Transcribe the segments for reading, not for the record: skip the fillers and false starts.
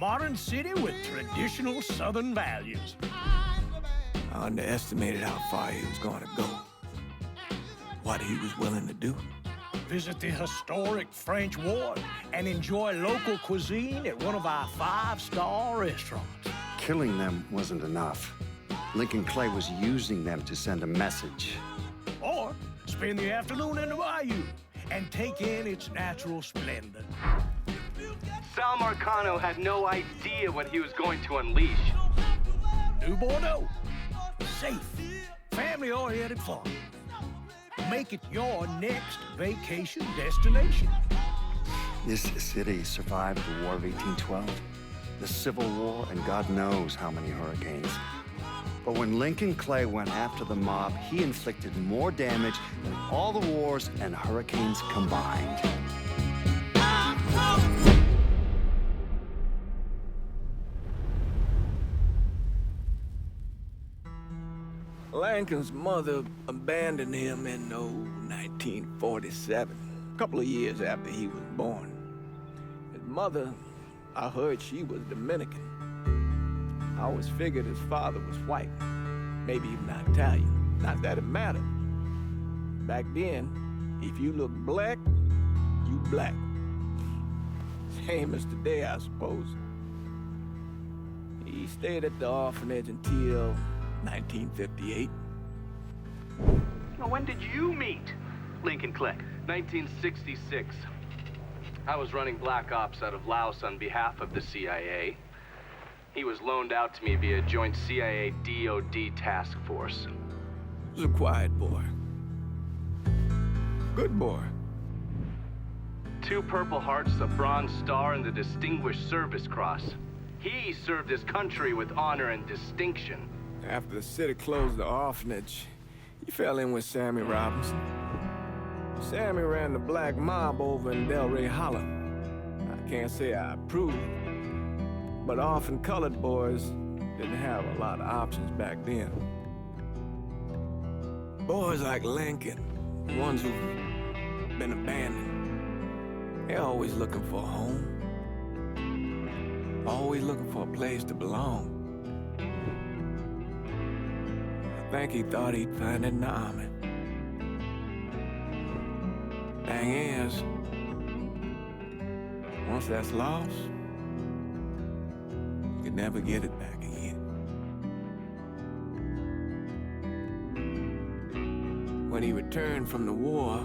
modern city with traditional Southern values. I underestimated how far he was going to go. What he was willing to do. Visit the historic French Ward and enjoy local cuisine at one of our 5-star restaurants. Killing them wasn't enough. Lincoln Clay was using them to send a message. Or spend the afternoon in the bayou and take in its natural splendor. Sal Marcano had no idea what he was going to unleash. New Bordeaux. Safe, family-oriented fun. Make it your next vacation destination. This city survived the War of 1812, the Civil War, and God knows how many hurricanes. But when Lincoln Clay went after the mob, he inflicted more damage than all the wars and hurricanes combined. Lincoln's mother abandoned him in 1947, a couple of years after he was born. His mother, I heard she was Dominican. I always figured his father was white, maybe even Italian. Not that it mattered. Back then, if you looked black, you black. Same as today, I suppose. He stayed at the orphanage until 1958. Now, when did you meet Lincoln Clay? 1966. I was running black ops out of Laos on behalf of the CIA. He was loaned out to me via joint CIA-DOD task force. He was a quiet boy. Good boy. 2 Purple Hearts, a Bronze Star, and the Distinguished Service Cross. He served his country with honor and distinction. After the city closed the orphanage, he fell in with Sammy Robinson. Sammy ran the black mob over in Delray Hollow. I can't say I approved, but orphan colored boys didn't have a lot of options back then. Boys like Lincoln, the ones who've been abandoned, they're always looking for a home. Always looking for a place to belong. I think he thought he'd find it in the army. Thing is, once that's lost, you can never get it back again. When he returned from the war,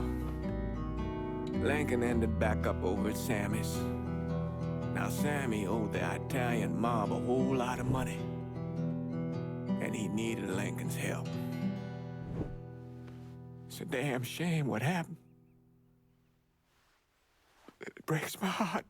Lincoln ended back up over at Sammy's. Now, Sammy owed the Italian mob a whole lot of money, and he needed Lincoln's help. It's a damn shame what happened. It breaks my heart.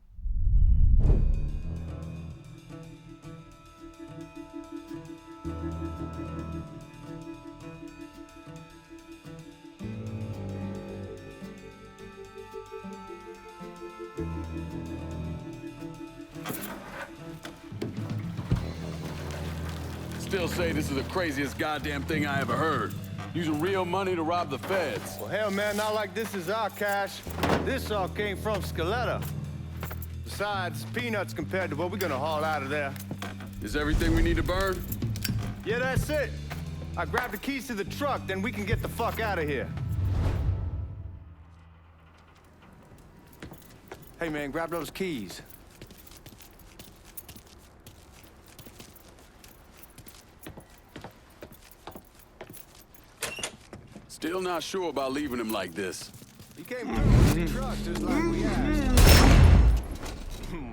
Still say this is the craziest goddamn thing I ever heard. Using real money to rob the feds. Well, hell, man, not like this is our cash. This all came from Scaletta. Besides, peanuts compared to what we're gonna haul out of there. Is everything we need to burn? Yeah, that's it. I grabbed the keys to the truck, then we can get the fuck out of here. Hey, man, grab those keys. Still not sure about leaving him like this. He came through with the truck just like we asked.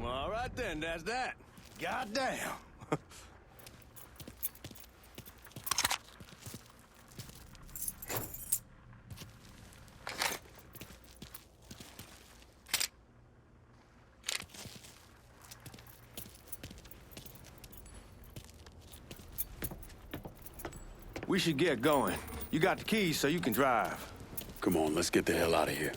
All right then, that's that. Goddamn. We should get going. You got the keys so you can drive. Come on, let's get the hell out of here.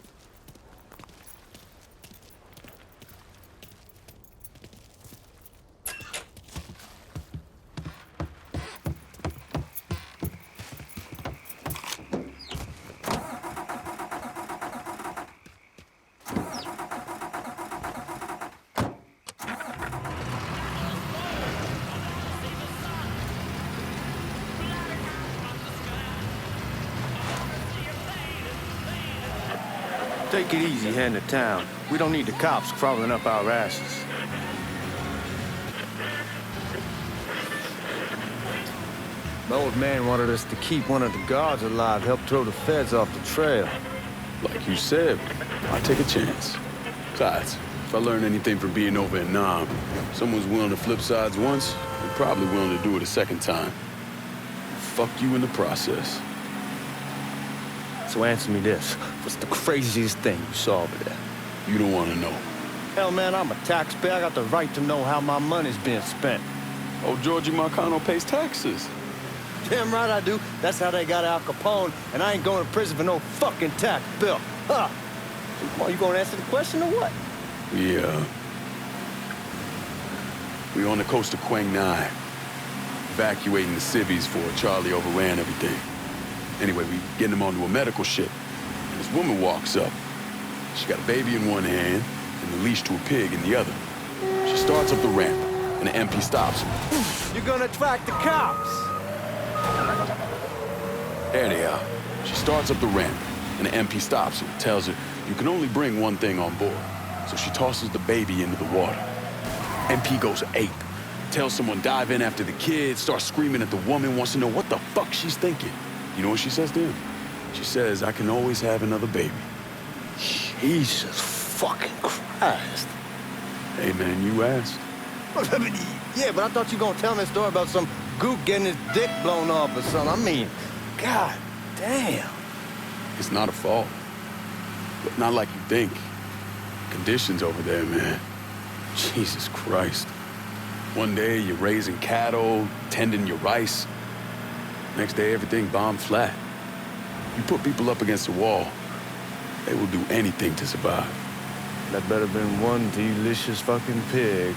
Take it easy heading to town. We don't need the cops crawling up our asses. The old man wanted us to keep one of the guards alive, help throw the feds off the trail. Like you said, I take a chance. Besides, if I learn anything from being over in Nam, someone's willing to flip sides once, they're probably willing to do it a second time. Fuck you in the process. So answer me this. What's the craziest thing you saw over there? You don't want to know. Hell, man, I'm a taxpayer. I got the right to know how my money's being spent. Oh, Georgie Marcano pays taxes. Damn right I do. That's how they got Al Capone, and I ain't going to prison for no fucking tax bill. Huh? Come on, you gonna answer the question or what? We on the coast of Quang Nai, evacuating the civvies before Charlie overran everything. Anyway, we getting him onto a medical ship. And this woman walks up. She got a baby in one hand and the leash to a pig in the other. She starts up the ramp, and the MP stops her. You're gonna attract the cops. There they are. She starts up the ramp, and the MP stops her and tells her, you can only bring one thing on board. So she tosses the baby into the water. MP goes ape. Tells someone dive in after the kid, starts screaming at the woman, wants to know what the fuck she's thinking. You know what she says to him? She says, I can always have another baby. Jesus fucking Christ. Hey, man, you asked. Yeah, but I thought you were gonna tell me a story about some gook getting his dick blown off or something. I mean, god damn. It's not a fault. But not like you think. Conditions over there, man. Jesus Christ. One day, you're raising cattle, tending your rice. Next day, everything bombed flat. You put people up against the wall, they will do anything to survive. That better been one delicious fucking pig.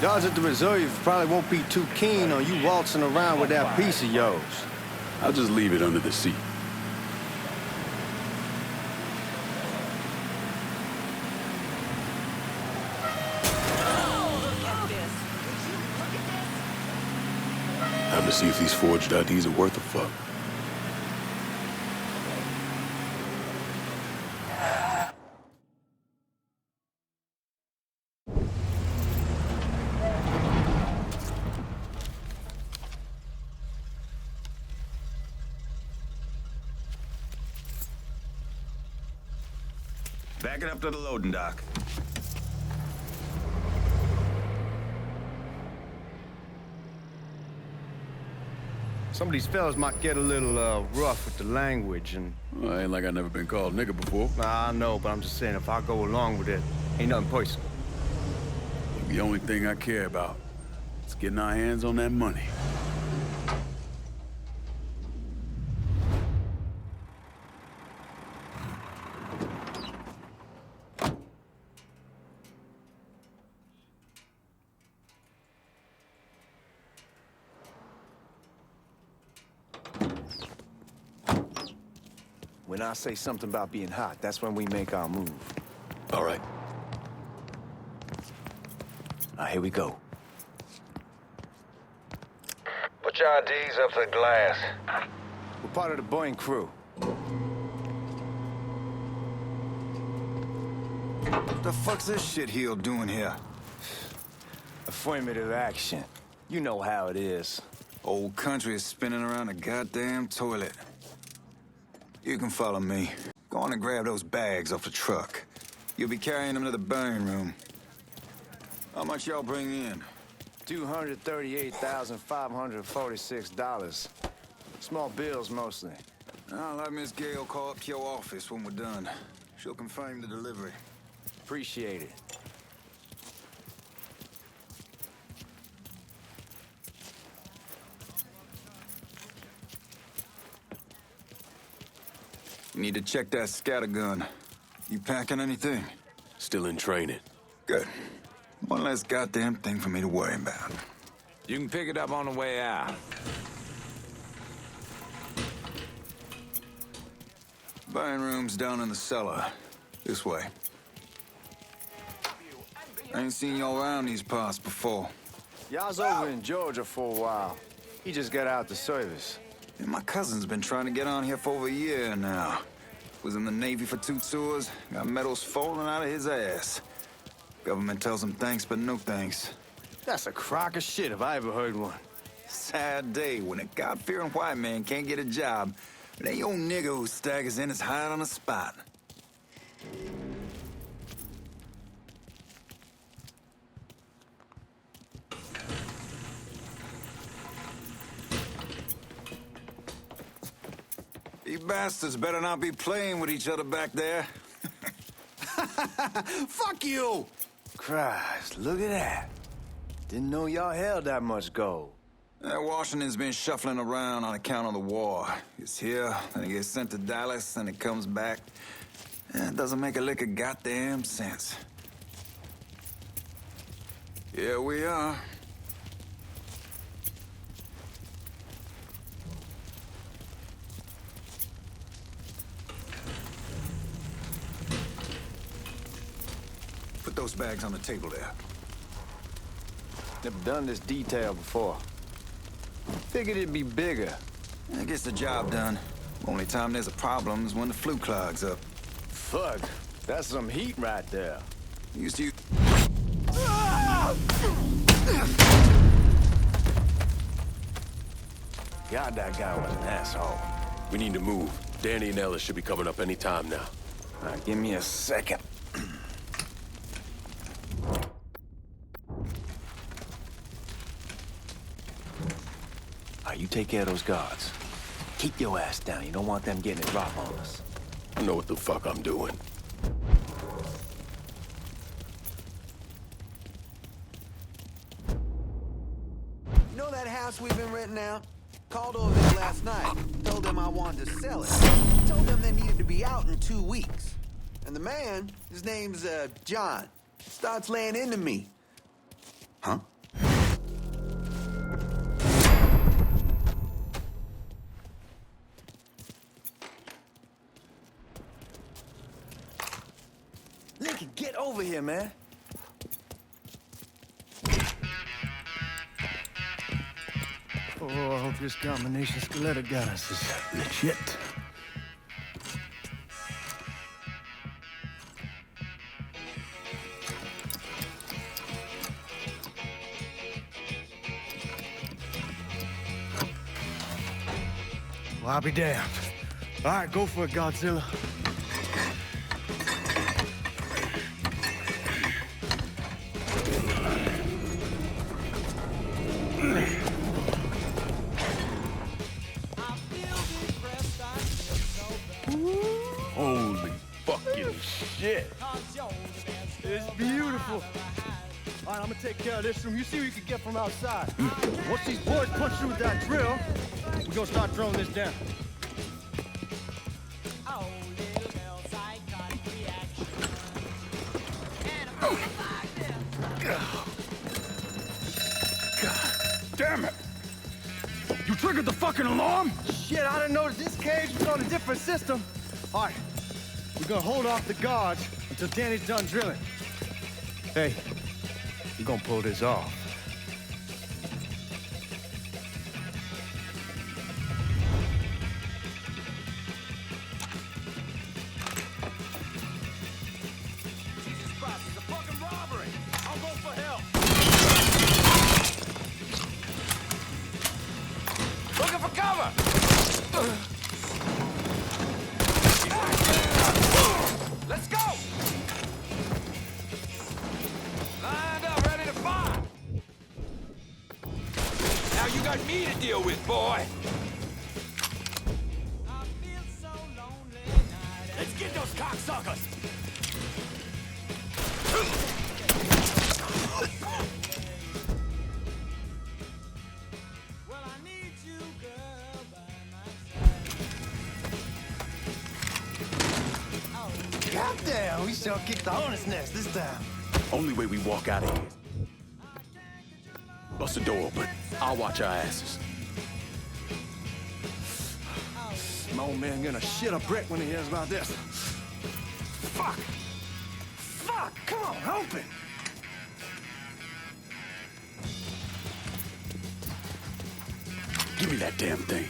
Guards at the reserve probably won't be too keen on you waltzing around with that piece of yours. I'll just leave it under the seat. Time to see if these forged IDs are worth a fuck. Back it up to the loading dock. Some of these fellas might get a little rough with the language and... Well, ain't like I never been called nigga before. I know, but I'm just saying, if I go along with it, ain't nothing personal. The only thing I care about is getting our hands on that money. When I say something about being hot, that's when we make our move. All right. Now, here we go. Put your IDs up to the glass. We're part of the Boeing crew. What the fuck's this shitheel doing here? Affirmative action. You know how it is. Old country is spinning around a goddamn toilet. You can follow me. Go on and grab those bags off the truck. You'll be carrying them to the burn room. How much y'all bring in? $238,546. Small bills, mostly. I'll have Miss Gale call up to your office when we're done. She'll confirm the delivery. Appreciate it. You need to check that scattergun. You packing anything? Still in training. Good. One less goddamn thing for me to worry about. You can pick it up on the way out. Buying room's down in the cellar. This way. I ain't seen y'all around these parts before. Y'all's over in Georgia for a while. He just got out the service. And my cousin's been trying to get on here for over a year now. Was in the Navy for 2 tours, got medals falling out of his ass. Government tells him thanks, but no thanks. That's a crock of shit if I ever heard one. Sad day when a God-fearing white man can't get a job, but ain't old nigga who staggers in his hide on the spot. You bastards better not be playing with each other back there. Fuck you! Christ, look at that. Didn't know y'all held that much gold. Washington's been shuffling around on account of the war. It's here, then it gets sent to Dallas, and it comes back. It doesn't make a lick of goddamn sense. Here we are. Put those bags on the table there. Never done this detail before. Figured it'd be bigger. It gets the job done. Only time there's a problem is when the flue clogs up. Fuck, that's some heat right there. Used to... God, that guy was an asshole. We need to move. Danny and Ellis should be coming up any time now. All right, give me a second. You take care of those guards. Keep your ass down. You don't want them getting a drop on us. I know what the fuck I'm doing. You know that house we've been renting out? Called over there last night. Told them I wanted to sell it. Told them they needed to be out in 2 weeks. And the man, his name's, John, starts laying into me. Huh? Lincoln, get over here, man. Oh, I hope this combination Skeletor got us is legit. Well, I'll be damned. All right, go for it, Godzilla. Holy fucking shit. It's beautiful. All right, I'm gonna take care of this room. You see what you can get from outside. Once these boys punch through with that drill, we're gonna start throwing this down. God damn it. You triggered the fucking alarm? Shit, I didn't know that this cage was on a different system. All right, we're gonna hold off the guards until Danny's done drilling. Hey, we're gonna pull this off. Jesus Christ, it's a fucking robbery! I'll go for help! Looking for cover! Let's go! Lined up, ready to fire! Now you got me to deal with, boy! Let's get those cocksuckers! God Damn, we sure kicked the hornet's nest this time. Only way we walk out of here. Bust the door open. I'll watch our asses. My old man gonna shit a brick when he hears about this. Fuck! Fuck! Come on, open! Give me that damn thing.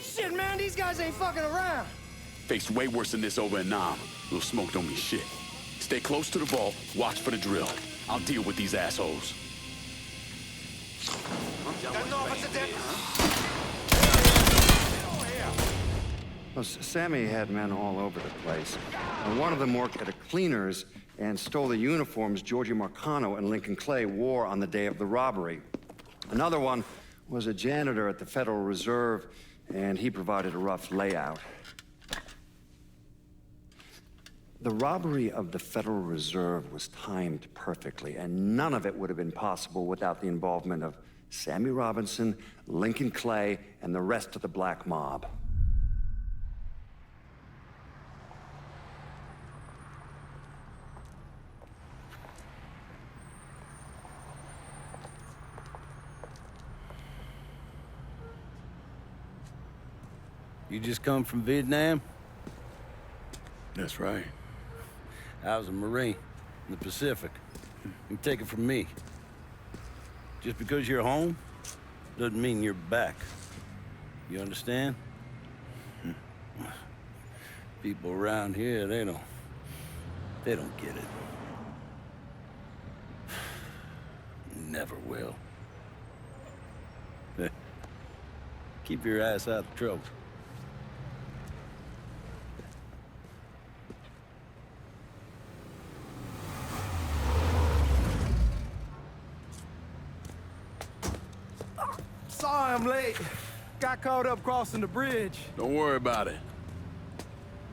Shit, man, these guys ain't fucking around. Faced way worse than this over in Nam. Little smoke don't mean shit. Stay close to the vault, watch for the drill. I'll deal with these assholes. Well, Sammy had men all over the place. And one of them worked at a cleaner's and stole the uniforms Georgie Marcano and Lincoln Clay wore on the day of the robbery. Another one was a janitor at the Federal Reserve, and he provided a rough layout. The robbery of the Federal Reserve was timed perfectly, and none of it would have been possible without the involvement of Sammy Robinson, Lincoln Clay, and the rest of the black mob. You just come from Vietnam? That's right. I was a Marine in the Pacific. You take it from me. Just because you're home doesn't mean you're back. You understand? People around here, they don't get it. Never will. Keep your ass out of trouble. Sorry I'm late. Got caught up crossing the bridge. Don't worry about it.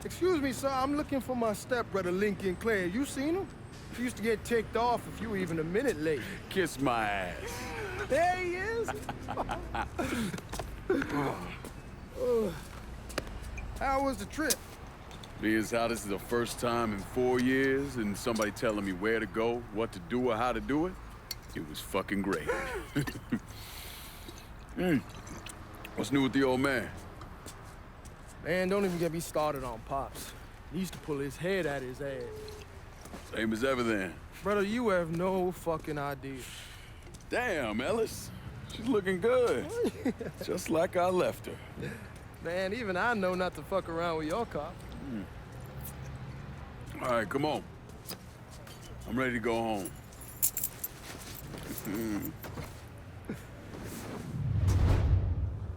Excuse me, sir. I'm looking for my stepbrother, Lincoln Clay. You seen him? He used to get ticked off if you were even a minute late. Kiss my ass. There he is. How was the trip? Being as how this is the first time in 4 years and somebody telling me where to go, what to do, or how to do it, it was fucking great. What's new with the old man? Man, don't even get me started on Pops. He used to pull his head out his ass. Same as ever then. Brother, you have no fucking idea. Damn, Ellis. She's looking good. Just like I left her. Man, even I know not to fuck around with your cop. All right, come on. I'm ready to go home.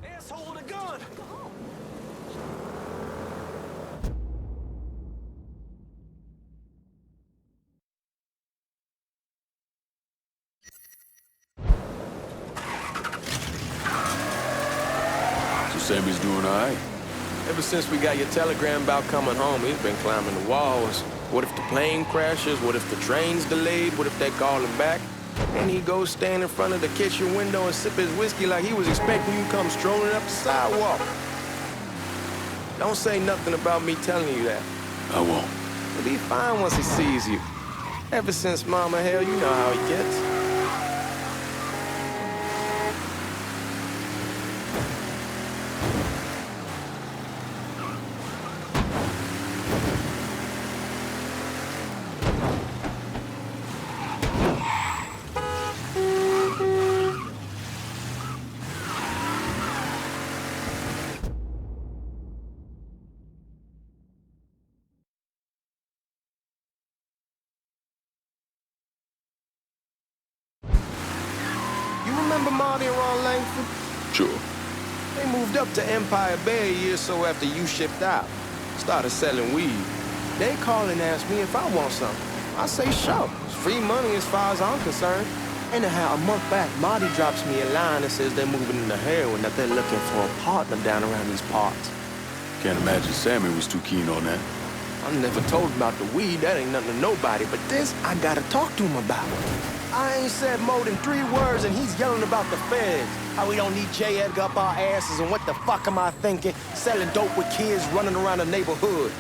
Asshole with a gun! Sammy's doing all right. Ever since we got your telegram about coming home, he's been climbing the walls. What if the plane crashes? What if the train's delayed? What if they call him back? And he goes stand in front of the kitchen window and sip his whiskey like he was expecting you to come strolling up the sidewalk. Don't say nothing about me telling you that. I won't. He'll be fine once he sees you. Ever since Mama Hell, you know how he gets. remember Marty and Ron Langford? Sure. They moved up to Empire Bay a year or so after you shipped out. Started selling weed. They call and ask me if I want something. I say sure. It's free money as far as I'm concerned. Anyhow, a month back, Marty drops me a line that says they're moving into heroin, that they're looking for a partner down around these parts. Can't imagine Sammy was too keen on that. I never told him about the weed, that ain't nothing to nobody, but this I gotta talk to him about. I ain't said more than 3 words and he's yelling about the feds. How we don't need J. Edgar up our asses and what the fuck am I thinking? Selling dope with kids running around the neighborhood.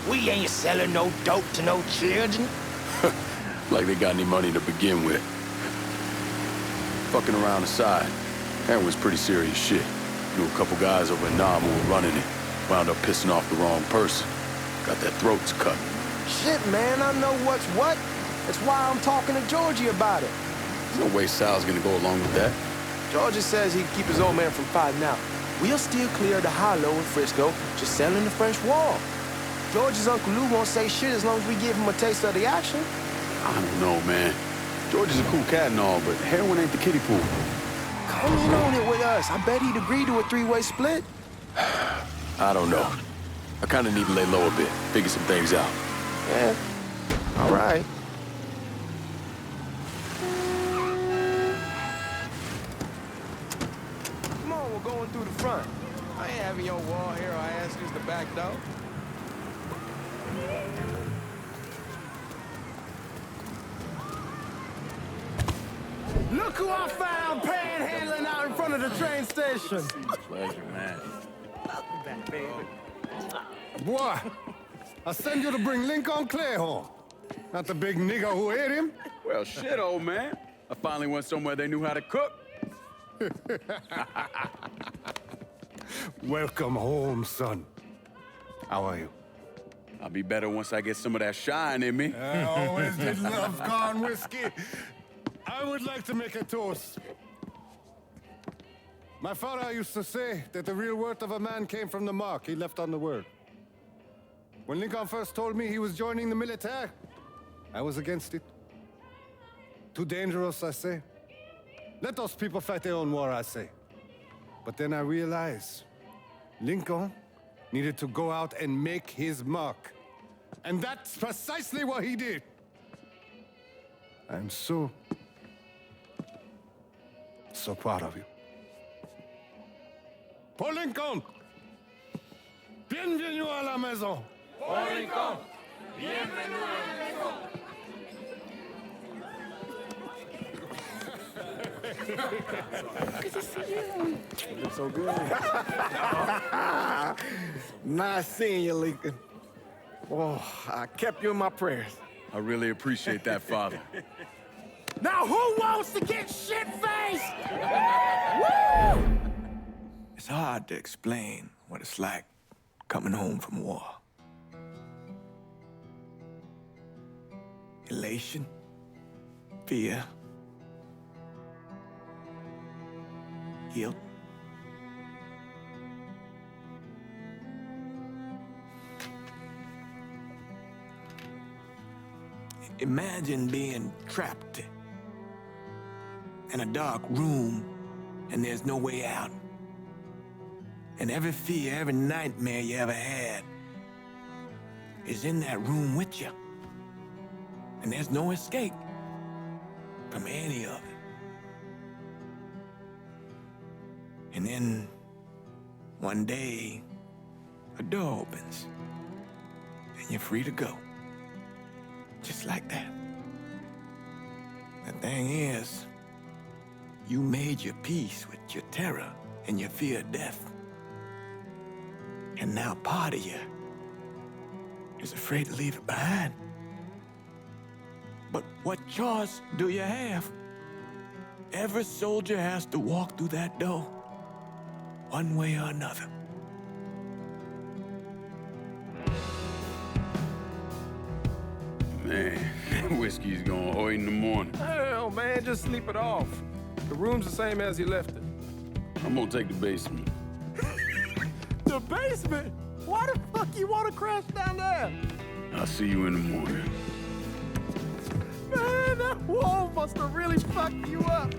We ain't selling no dope to no children. Like they got any money to begin with. Fucking around aside, heroin's pretty serious shit. Knew a couple guys over in Nam who were running it. Wound up pissing off the wrong person. Got their throats cut. Shit, man, I know what's what. That's why I'm talking to Georgie about it. There's no way Sal's gonna go along with that. Georgie says he'd keep his old man from fighting out. We'll still clear the hollow in Frisco, just selling the French Wall. George's Uncle Lou won't say shit as long as we give him a taste of the action. I don't know, man. George is a cool cat and all, but heroin ain't the kiddie pool. Come in on it with us. I bet he'd agree to a 3-way split. I don't know. I kinda need to lay low a bit, figure some things out. Yeah, all right. Come on, we're going through the front. I ain't having your wall here or ass use the back door. Look who I found panhandling out in front of the train station. Pleasure, man. Welcome back, baby. Boy, I send you to bring Lincoln Clay home. Not the big nigger who ate him. Well, shit, old man. I finally went somewhere they knew how to cook. Welcome home, son. How are you? I'll be better once I get some of that shine in me. I always did love corn whiskey. I would like to make a toast. My father used to say that the real worth of a man came from the mark he left on the world. When Lincoln first told me he was joining the military, I was against it. Too dangerous, I say. Let those people fight their own war, I say. But then I realized Lincoln needed to go out and make his mark. And that's precisely what he did. I'm so proud of you. Paul Lincoln! Bienvenue à la maison! Paul Lincoln, bienvenue à la maison. Good to see you. You look so good. Nice seeing you, Lincoln. Oh, I kept you in my prayers. I really appreciate that, Father. Now who wants to get shit-faced? Woo! It's hard to explain what it's like coming home from war. Elation, fear, guilt. Imagine being trapped in a dark room and there's no way out. And every fear, every nightmare you ever had is in that room with you. And there's no escape from any of it. And then one day, a door opens and you're free to go. Just like that. The thing is, you made your peace with your terror and your fear of death. And now part of you is afraid to leave it behind. But what choice do you have? Every soldier has to walk through that door, one way or another. Man, whiskey's going hoy in the morning. Hell, man, just sleep it off. The room's the same as you left it. I'm gonna take the basement. The basement? Why the fuck you want to crash down there? I'll see you in the morning. Man, that wall must have really fucked you up.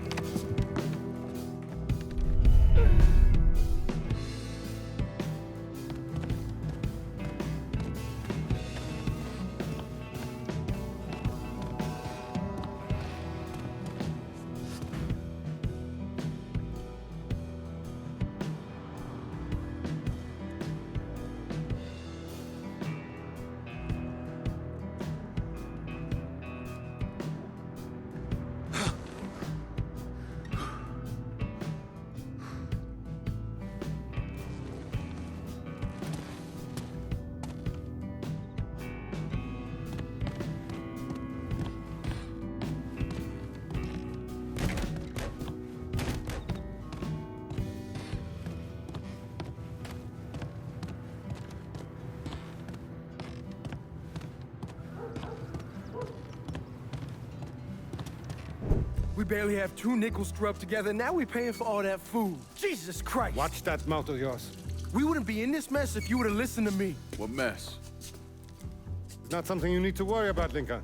We barely have 2 nickels to rub together, now we're paying for all that food. Jesus Christ! Watch that mouth of yours. We wouldn't be in this mess if you would have listened to me. What mess? It's not something you need to worry about, Lincoln.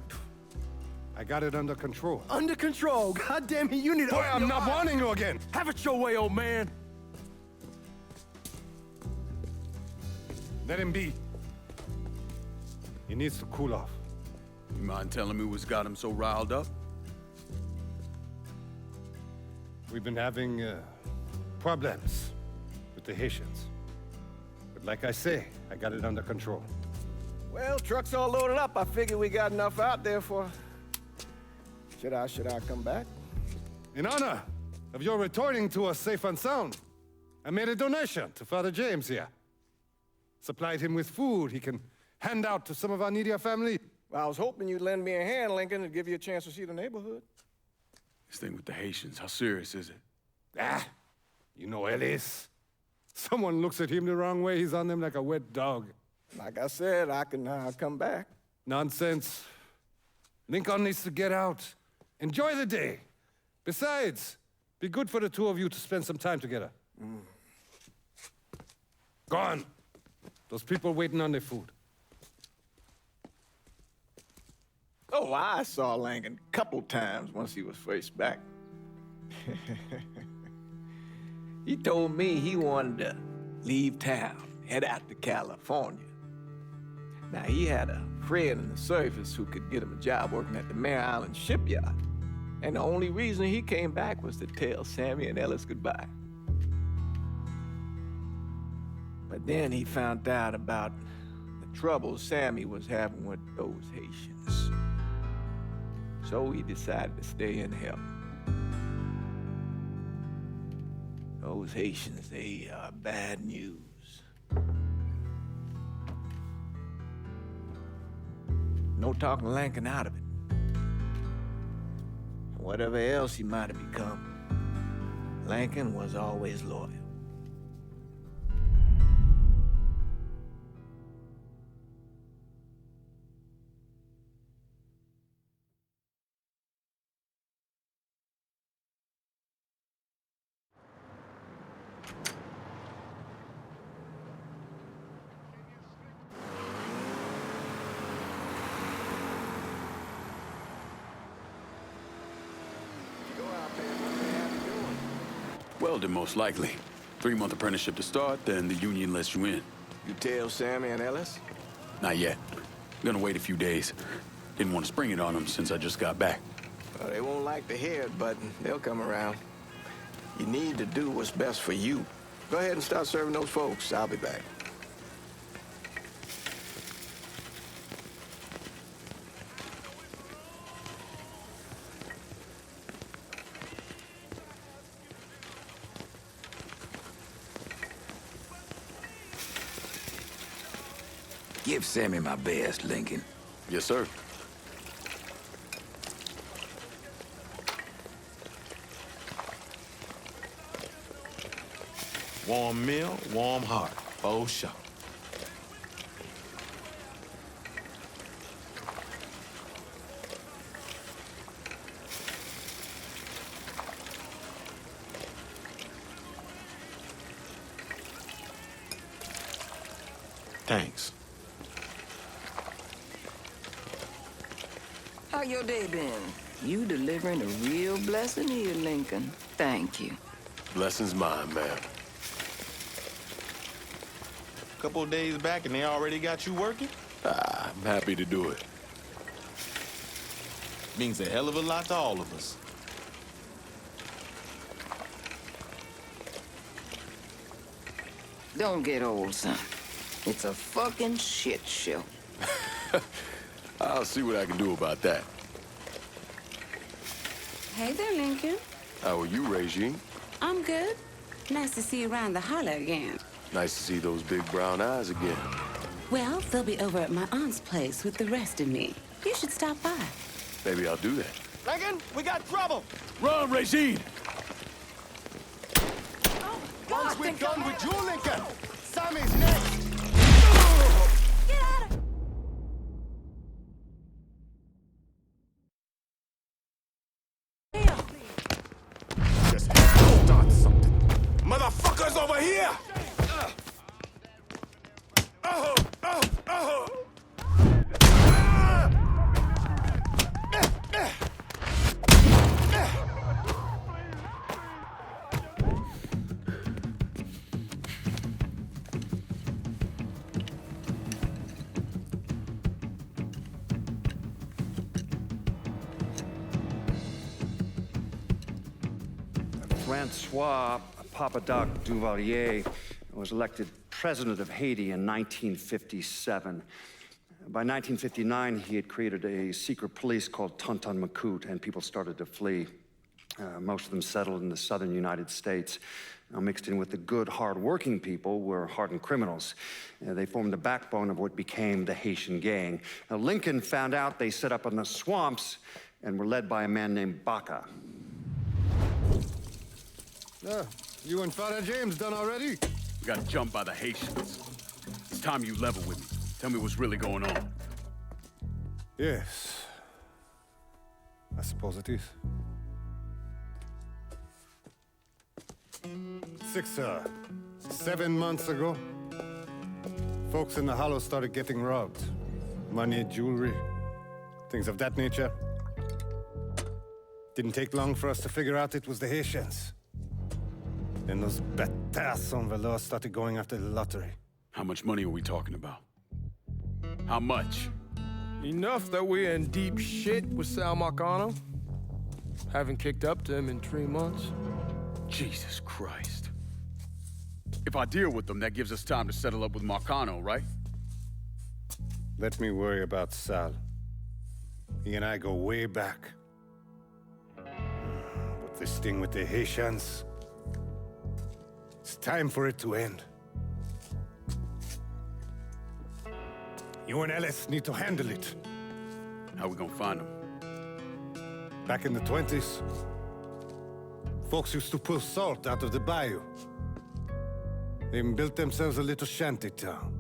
I got it under control. Under control. God damn it, you need to... Boy, I'm not warning you again. Have it your way, old man. Let him be. He needs to cool off. You mind telling me what's got him so riled up? We've been having problems with the Haitians. But like I say, I got it under control. Well, truck's all loaded up. I figure we got enough out there for... Should I come back? In honor of your returning to us safe and sound, I made a donation to Father James here. Supplied him with food he can hand out to some of our needier family. Well, I was hoping you'd lend me a hand, Lincoln, and give you a chance to see the neighborhood. This thing with the Haitians, how serious is it? Ah, you know Ellis. Someone looks at him the wrong way, he's on them like a wet dog. Like I said, I can come back. Nonsense. Lincoln needs to get out. Enjoy the day. Besides, be good for the two of you to spend some time together. Go on. Those people waiting on their food. Oh, I saw Lincoln a couple times once he was first back. He told me he wanted to leave town, head out to California. Now, he had a friend in the service who could get him a job working at the Mare Island shipyard. And the only reason he came back was to tell Sammy and Ellis goodbye. But then he found out about the trouble Sammy was having with those Haitians. So he decided to stay and help. Those Haitians, they are bad news. No talking Lincoln out of it. Whatever else he might have become, Lincoln was always loyal. Welding, most likely. 3-month apprenticeship to start, then the union lets you in. You tell Sammy and Ellis? Not yet. Gonna wait a few days. Didn't want to spring it on them since I just got back. Well, they won't like to hear it, but they'll come around. You need to do what's best for you. Go ahead and start serving those folks. I'll be back. Give Sammy my best, Lincoln. Yes, sir. Warm meal, warm heart. Oh, sure. Thanks. How your day been? You delivering a real blessing here, Lincoln. Thank you. Blessing's mine, ma'am. Couple of days back and they already got you working? I'm happy to do it. Means a hell of a lot to all of us. Don't get old, son. It's a fucking shit show. I'll see what I can do about that. Hey there, Lincoln. How are you, Regine? I'm good. Nice to see you around the holler again. Nice to see those big brown eyes again. Well, they'll be over at my aunt's place with the rest of me. You should stop by. Maybe I'll do that. Lincoln, we got trouble! Run, Regine! Once we're done with you, Lincoln, Sammy's next! Get out of... here! Francois Papadoc Duvalier was elected president of Haiti in 1957. By 1959, he had created a secret police called Tonton Macoute, and people started to flee. Most of them settled in the southern United States. Now, mixed in with the good, hard-working people were hardened criminals. They formed the backbone of what became the Haitian gang. Now, Lincoln found out they set up in the swamps and were led by a man named Baca. You and Father James done already? We got jumped by the Haitians. It's time you level with me. Tell me what's really going on. Yes. I suppose it is. 7 months ago, folks in the Hollow started getting robbed. Money, jewelry, things of that nature. Didn't take long for us to figure out it was the Haitians. Then those bâtards on velours started going after the lottery. How much money are we talking about? How much? Enough that we're in deep shit with Sal Marcano. Haven't kicked up to him in 3 months. Jesus Christ. If I deal with them, that gives us time to settle up with Marcano, right? Let me worry about Sal. He and I go way back. But this thing with the Haitians, it's time for it to end. You and Ellis need to handle it. How we gonna find them? Back in the 20s, folks used to pull salt out of the bayou. They even built themselves a little shanty town.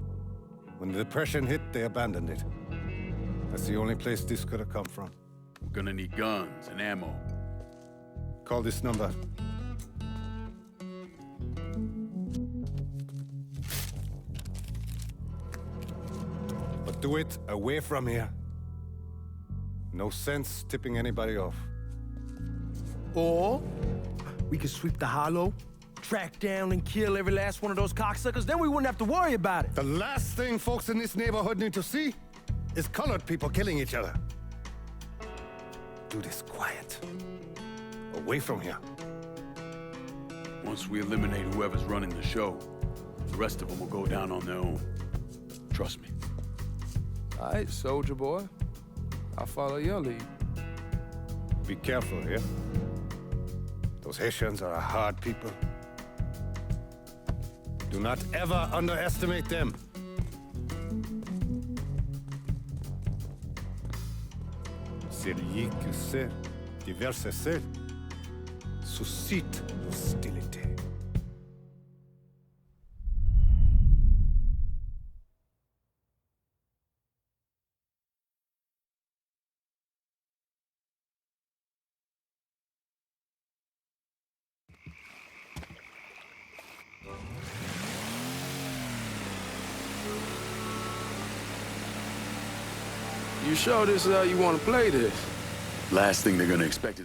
When the Depression hit, they abandoned it. That's the only place this could have come from. We're gonna need guns and ammo. Call this number. But do it away from here. No sense tipping anybody off. Or we could sweep the Hollow, track down and kill every last one of those cocksuckers, then we wouldn't have to worry about it. The last thing folks in this neighborhood need to see is colored people killing each other. Do this quiet. Away from here. Once we eliminate whoever's running the show, the rest of them will go down on their own. Trust me. All right, soldier boy. I'll follow your lead. Be careful, yeah? Those Haitians are a hard people. Do not ever underestimate them. Celui qui sait diverser seul suscite l'hostilité. You sure this is how you want to play this? Last thing they're gonna expect is